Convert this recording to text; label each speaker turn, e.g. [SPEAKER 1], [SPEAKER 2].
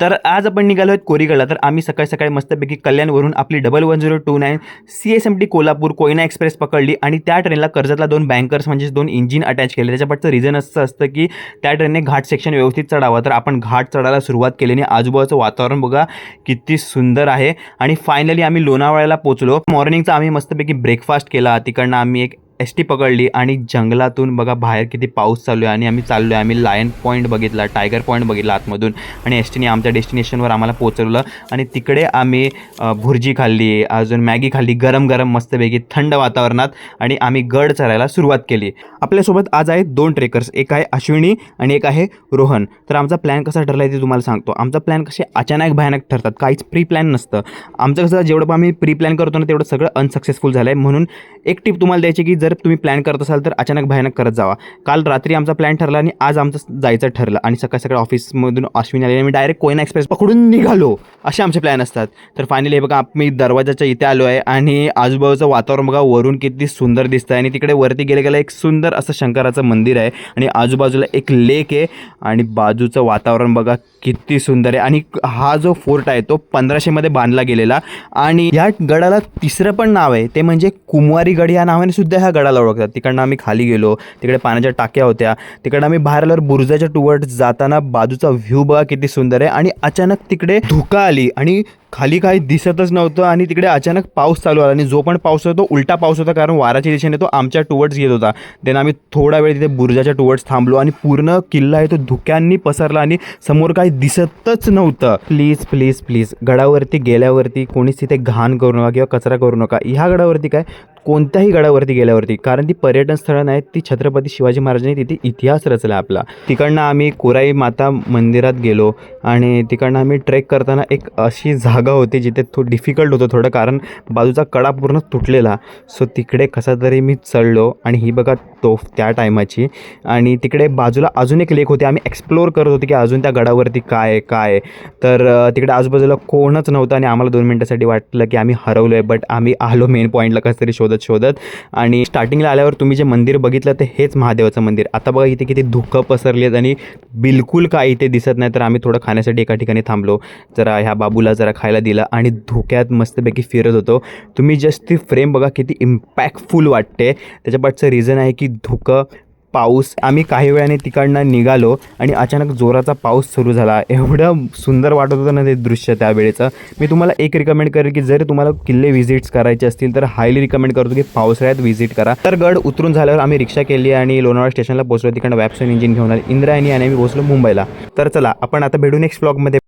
[SPEAKER 1] तर आज आपण निघालो आहेत कोरीगडला. तर आम्ही सकाळी सकाळी मस्तपैकी कल्याणवरून आपली 111029 CSMT कोल्हापूर कोयना एक्सप्रेस पकडली आणि त्या ट्रेनला कर्जतला 2 बँकर्स म्हणजेच 2 इंजिन अटॅच केले. त्याच्यापाठचं रिझन असं असतं की त्या ट्रेनने घाट सेक्शन व्यवस्थित चढावं. तर आपण घाट चढायला सुरुवात केली आणि आजूबाजूचं वातावरण बघा किती सुंदर आहे. आणि फायनली आम्ही लोणावळ्याला पोहोचलो. मॉर्निंगचा आम्ही मस्तपैकी ब्रेकफास्ट केला. तिकडनं आम्ही एक एसटी पकडली आणि जंगलातून बघा बाहेर किती पाऊस चालू आहे आणि आम्ही चाललो आहे. आम्ही लायन पॉईंट बघितला, टायगर पॉईंट बघितला आतमधून आणि एसटीने आमच्या डेस्टिनेशनवर आम्हाला पोहोचवलं. आणि तिकडे आम्ही भुर्जी खाल्ली, अजून मॅगी खाल्ली गरम गरम मस्तपैकी थंड वातावरणात. आणि आम्ही गड चढायला सुरुवात केली. आपल्यासोबत आज आहेत 2 ट्रेकर्स, एक आहे अश्विनी आणि एक आहे रोहन. तर आमचा प्लॅन कसा ठरला आहे ते तुम्हाला सांगतो. आमचा प्लॅन कसे अचानक भयानक ठरतात, काहीच प्री प्लॅन नसतं आमचं. कसं जेवढं पण आम्ही प्री प्लॅन करतो ना तेवढं सगळं अनसक्सेसफुल झालं आहे. म्हणून एक टिप तुम्हाला द्यायची की जर तुम्ही प्लॅन करत असाल तर अचानक भयानक करत जावा. काल रात्री आमचा प्लॅन ठरला आणि आज आमचं जायचं ठरलं आणि सकाळी सकाळी ऑफिसमधून अश्विनी आले आणि मी डायरेक्ट कोयना एक्सप्रेस पकडून निघालो. असे आमचे प्लॅन असतात. तर फायनली हे बघा मी दरवाजाच्या इथे आलो आहे आणि आजूबाजूचं वातावरण बघा वरून किती सुंदर दिसतं आहे. आणि तिकडे वरती गेलं एक सुंदर असं शंकराचं मंदिर आहे आणि आजूबाजूला एक लेक आहे आणि बाजूचं वातावरण बघा किती सुंदर आहे. आणि हा जो फोर्ट आहे तो 1500मध्ये बांधला गेलेला. आणि या गडाला तिसरं पण नाव आहे, ते म्हणजे कुंवारी गड या नावाने सुद्धा ह्या गडाला ओळखतात. तिकडनं आम्ही खाली गेलो, तिकडे पाण्याच्या टाक्या होत्या. तिकडनं आम्ही बाहेर आल्यावर बुरुजाच्या टुवर्ड्स जाताना बाजूचा व्ह्यू बघा किती सुंदर आहे. आणि अचानक तिकडे धुका आली आणि खाली काही दिसतच नव्हतं आणि तिकडे अचानक पाऊस चालू आला. आणि जो पण पाऊस होता तो उलटा पाऊस होता, कारण वाराच्या दिशेने तो आमच्या टुवर्ड्स येत होता. देन आम्ही थोडा वेळ तिथे बुरुजाच्या टुवर्ड्स थांबलो आणि पूर्ण किल्ला आहे तो धुक्यांनी पसरला आणि समोर काही दिसतच नव्हतं. प्लीज प्लीज प्लीज गडावरती गेल्यावरती कोणीच तिथे घाण करू नका किंवा कचरा करू नका. ह्या गडावरती काय कोणत्याही गडावरती गेल्यावरती, कारण ती पर्यटन स्थळं नाहीत, ती छत्रपती शिवाजी महाराजांनी तिथे इतिहास रचला आपला. तिकडनं आम्ही कोराई माता मंदिरात गेलो आणि तिकडनं आम्ही ट्रेक करताना एक अशी जागा होती जिथे डिफिकल्ट होतं थोडं, कारण बाजूचा कडा पूर्ण तुटलेला. सो तिकडे कसा तरी मी चढलो आणि ही बघा तो त्या टायमाची. आणि तिकडे बाजूला अजून एक लेक होती. आम्ही एक्सप्लोअर करत होतो की अजून त्या गडावरती काय आहे. तर तिकडे आजूबाजूला कोणच नव्हतं आणि आम्हाला 2 मिनटासाठी वाटलं की आम्ही हरवलो आहे. बट आम्ही आलो मेन पॉईंटला कसं तरी शोधत. आणि स्टार्टिंगला आल्यावर तुम्ही जे मंदिर बघितलं ते हेच महादेवाचं मंदिर. आता बघा इथे किती धुकं पसरली आहेत आणि बिलकुल काय इथे दिसत नाही. तर आम्ही थोडं खाण्यासाठी एका ठिकाणी थांबलो, जरा ह्या बाबूला जरा खायला दिलं आणि धुक्यात मस्तपैकी फिरत होतो. तुम्ही जस्ट ती फ्रेम बघा किती इम्पॅक्टफुल वाटते. त्याच्या पाठचं रिझन आहे की धुकं, पाऊस. आम्ही काही वेळाने तिकडनं निघालो आणि अचानक जोराचा पाऊस सुरू झाला. एवढं सुंदर वाटत होतं ना ते दृश्य त्यावेळेचं. मी तुम्हाला एक रिकमेंड करेल की जर तुम्हाला किल्ले व्हिजिट्स करायचे असतील तर हायली रिकमेंड करतो की पावसाळ्यात व्हिजिट करा. तर गड उतरून झाल्यावर आम्ही रिक्षा केली आणि लोणावळा स्टेशनला पोहोचलो. तिकडनं वॅप्सन इंजिन घेऊन आले इंद्रायणी आणि आम्ही पोहोचलो मुंबईला. तर चला आपण आता भेटू नेक्स्ट व्लॉगमध्ये.